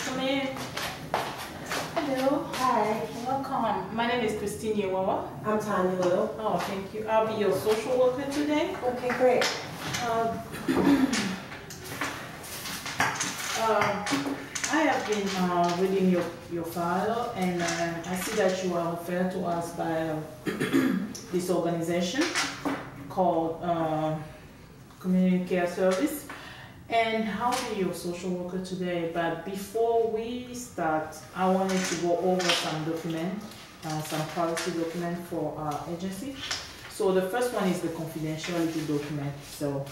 Come in. Hello. Hi, Welcome. My name is Christine Yewawa. I'm Tanya Little. Oh, thank you. I'll be your social worker today. Okay, great. Uh, I have been reading your file, and I see that you are referred to us by this organization called Community Care Service. And I'll be your social worker today. But before we start, I wanted to go over some document, some policy document for our agency. So the first one is the confidentiality document. So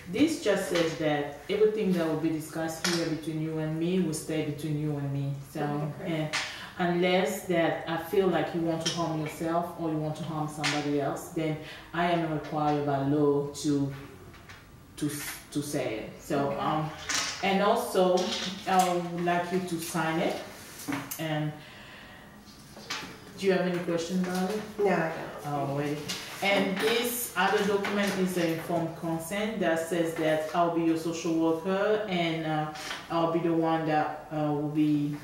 this just says that everything that will be discussed here between you and me will stay between you and me. So, Okay. unless that I feel like you want to harm yourself or you want to harm somebody else, then I am required by law to say it. So, and also I would like you to sign it. And do you have any questions about it? No, I don't. Oh, wait. And this other document is an informed consent that says that I'll be your social worker and I'll be the one that will be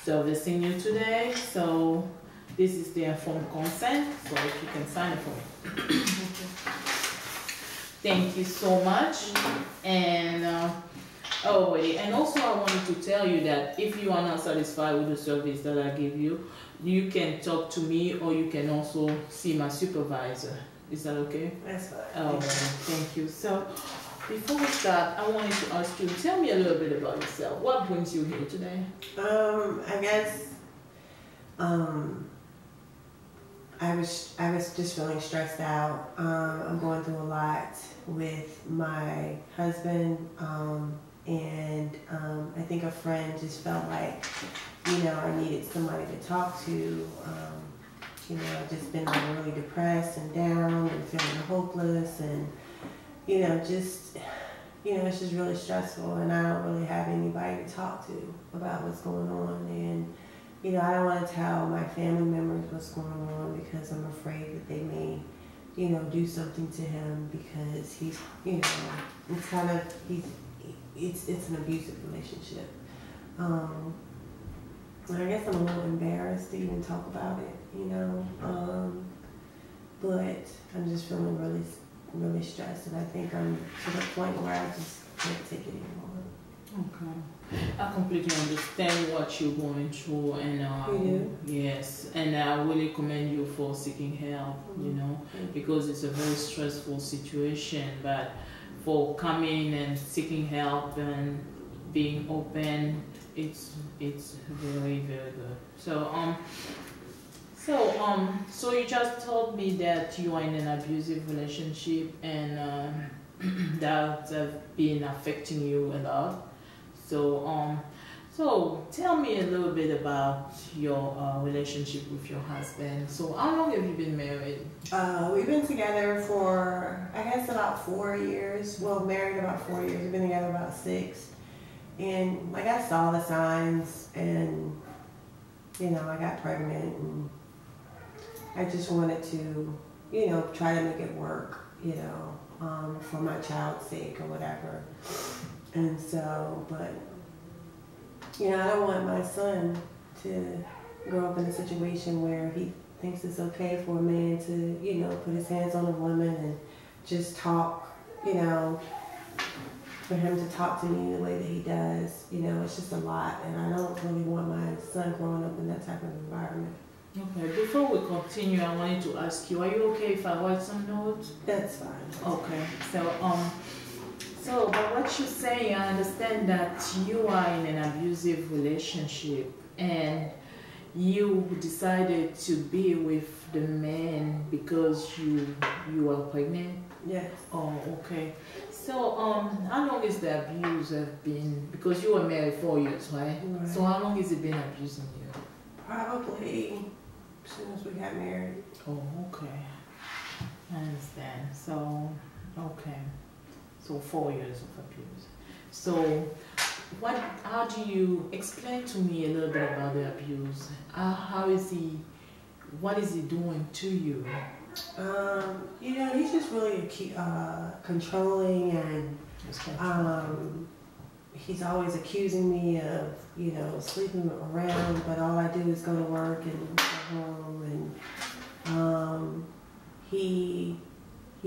servicing you today. So this is the informed consent. So if you can sign it for me. Thank you so much. And oh wait, and also I wanted to tell you that if you are not satisfied with the service that I give you, you can talk to me or you can also see my supervisor. Is that okay? That's fine. Oh, thank you. So before we start, I wanted to ask you, tell me a little bit about yourself. What brings you here today? I guess I was just feeling stressed out. I'm going through a lot with my husband, and I think a friend just felt like, I needed somebody to talk to. I've just been like really depressed and down and feeling hopeless, and it's just really stressful, and I don't really have anybody to talk to about what's going on. And I don't want to tell my family members what's going on because I'm afraid that they may, do something to him because he's, it's kind of, it's an abusive relationship. I guess I'm a little embarrassed to even talk about it, but I'm just feeling really, really stressed, and I think I'm to the point where I just can't take it anymore. Okay. I completely understand what you're going through, and yes, and I really commend you for seeking help, because it's a very stressful situation, but for coming and seeking help and being open, it's very, very good. So you just told me that you are in an abusive relationship and that have been affecting you a lot. So tell me a little bit about your relationship with your husband. So how long have you been married? We've been together for, I guess, about 4 years. Well, married about 4 years. We've been together about 6. And like I saw the signs, and I got pregnant, and I just wanted to, try to make it work, for my child's sake or whatever. And so, but, I don't want my son to grow up in a situation where he thinks it's okay for a man to, put his hands on a woman and just talk, for him to talk to me the way that he does. It's just a lot, and I don't really want my son growing up in that type of environment. Okay, before we continue, I wanted to ask you, are you okay if I write some notes? That's fine. Okay, so by what you say, I understand that you are in an abusive relationship and you decided to be with the man because you were pregnant? Yes. Oh, okay. So, how long is the abuse have been? Because you were married 4 years, right? Right. So how long has it been abusing you? Probably as soon as we got married. Oh, okay. I understand. So, okay. So 4 years of abuse. So, how do you explain to me a little bit about the abuse? How is he? What is he doing to you? He's just really controlling, and he's always accusing me of, you know, sleeping around, but all I do is go to work and go home. And he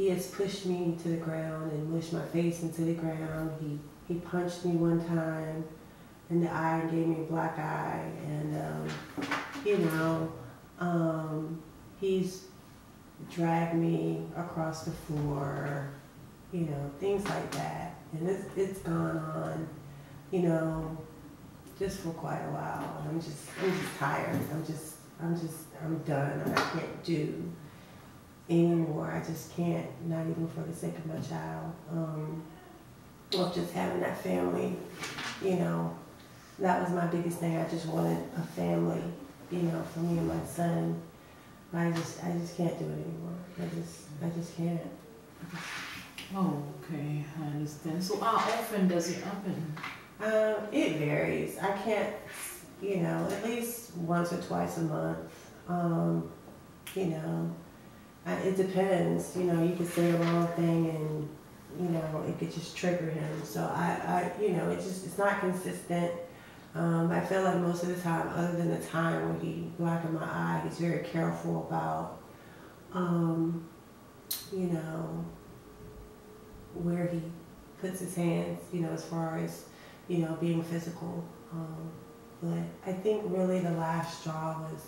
has pushed me to the ground and mushed my face into the ground. He punched me one time in the eye and gave me a black eye. And, you know, he's dragged me across the floor, you know, things like that. And it's gone on, you know, just for quite a while. And I'm just tired. I'm done. I can't do anymore. I just can't, not even for the sake of my child. Of just having that family, you know, that was my biggest thing. I just wanted a family, you know, for me and my son. I just can't do it anymore. I just can't. Oh, okay, I understand. So how often does it happen? It varies. I can't, you know, at least once or twice a month. You know, it depends. You know, you could say the wrong thing and, you know, it could just trigger him. So you know, it's not consistent. I feel like most of the time, other than the time when he blackened my eye, he's very careful about, you know, where he puts his hands, you know, as far as, you know, being physical. But I think really the last straw was,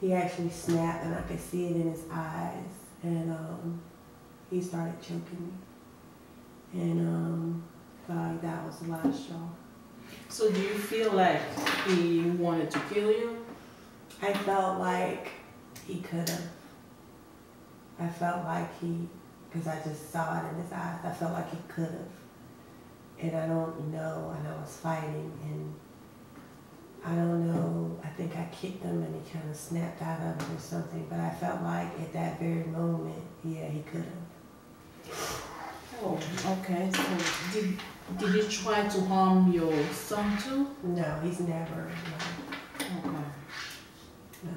he actually snapped and I could see it in his eyes, and he started choking me. And I felt like that was the last straw. So do you feel like he wanted to kill you? I felt like he could have. I felt like because I just saw it in his eyes, I felt like he could have. And I don't know, and I was fighting, and I don't know, I think I kicked him and he kind of snapped out of it or something, but I felt like at that very moment, yeah, he could have. Oh, okay. So did you try to harm your son too? No, he's never, no. Okay. No.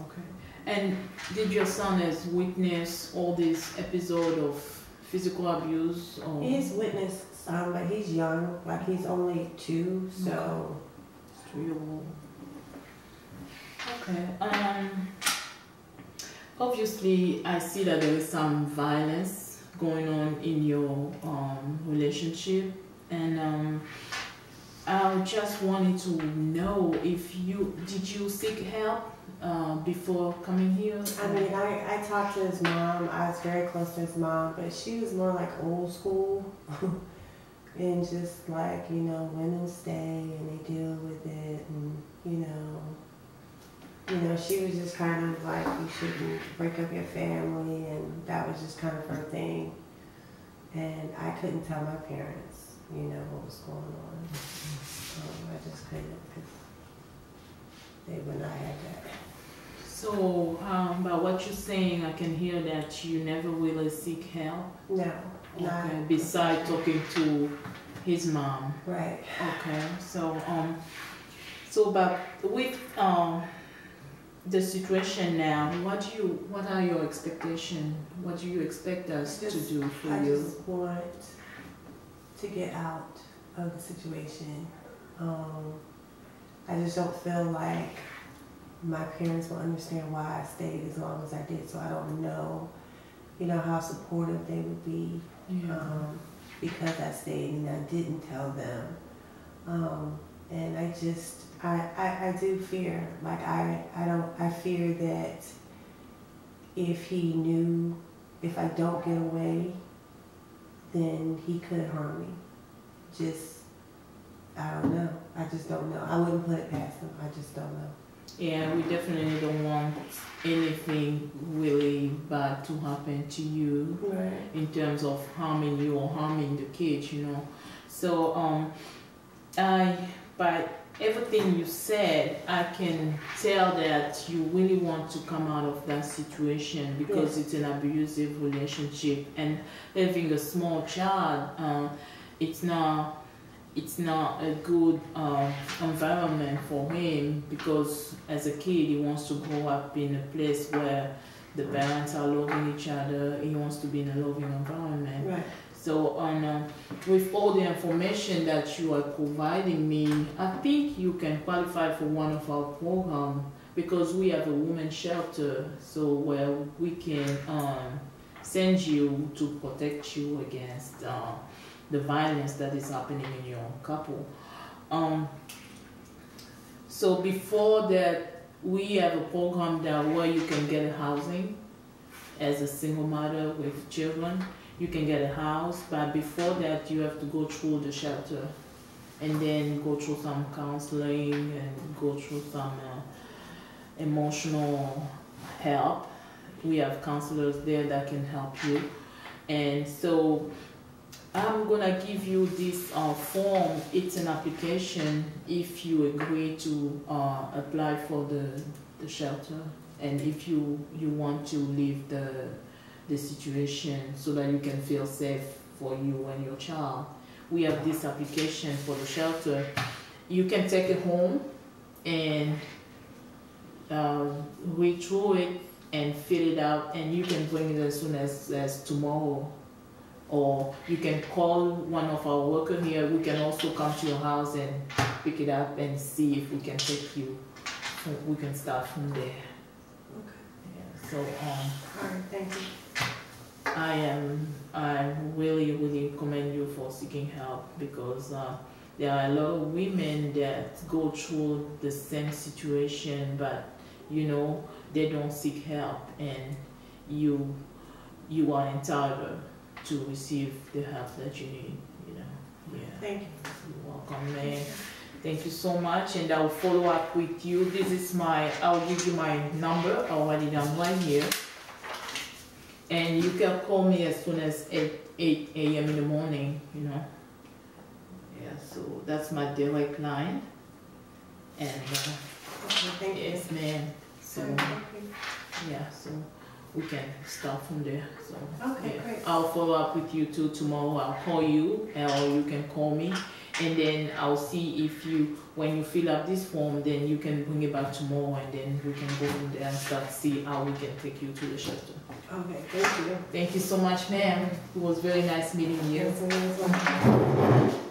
Okay. And did your son has witnessed all this episode of physical abuse? Or? He's witnessed some, but he's young, like he's only 2, so. It's 2-year-old. Okay. Obviously, I see that there is some violence going on in your relationship, and I just wanted to know if did you seek help before coming here? I mean, I talked to his mom. I was very close to his mom, but she was more like old school. And just like, you know, women stay and they deal with it, and you know, she was just kind of like, you shouldn't break up your family, and that was just kind of her thing. And I couldn't tell my parents, you know, what was going on. I just couldn't, because they would not have that. So, by what you're saying, I can hear that you never really seek help? No. Okay, besides talking to his mom. Right. Okay, so but with the situation now, what are your expectations? What do you expect us to do for you? I just want to get out of the situation. I just don't feel like my parents will understand why I stayed as long as I did, so I don't know, you know, how supportive they would be. Yeah. Because I stayed and I didn't tell them. And I do fear, like I fear that if he knew, if I don't get away, then he could harm me. I don't know. I just don't know. I wouldn't put it past him. I just don't know. Yeah, we definitely don't want anything really bad to happen to you, right, in terms of harming you or harming the kids, you know. So, by everything you said, I can tell that you really want to come out of that situation, because it's an abusive relationship, and having a small child, it's not a good environment for him, because as a kid he wants to grow up in a place where the parents are loving each other. He wants to be in a loving environment. right. So with all the information that you are providing me, I think you can qualify for one of our programs because we have a women's shelter, so where we can send you to protect you against the violence that is happening in your couple. So before that, we have a program that where you can get a housing as a single mother with children. You can get a house, but before that, you have to go through the shelter and then go through some counseling and go through some emotional help. We have counselors there that can help you. And so I'm gonna give you this form. It's an application if you agree to apply for the shelter and if you want to leave the situation so that you can feel safe for you and your child. We have this application for the shelter. You can take it home and read through it and fill it out, and you can bring it as soon as tomorrow. Or you can call one of our workers here. We can also come to your house and pick it up and see if we can take you. We can start from there. Okay. Yeah, so All right, thank you. I really commend you for seeking help because there are a lot of women that go through the same situation, but you know they don't seek help, and you are entitled to receive the help that you need. You know. Yeah. Thank you. You're welcome, man. Thank you so much, and I'll follow up with you. This is I'll give you my number. I'll write it down right here. And you can call me as soon as 8 a.m. in the morning, you know. Yeah, so that's my direct line. And Okay, thank you. yes, ma'am. So Thank you. yeah, so we can start from there. So Okay, yeah. great. I'll follow up with you too tomorrow. I'll call you, or you can call me, and then I'll see if when you fill up this form, then you can bring it back tomorrow, and then we can go from there and start see how we can take you to the shelter. Okay, thank you. Thank you so much, ma'am. It was very nice meeting you. Yes, it was.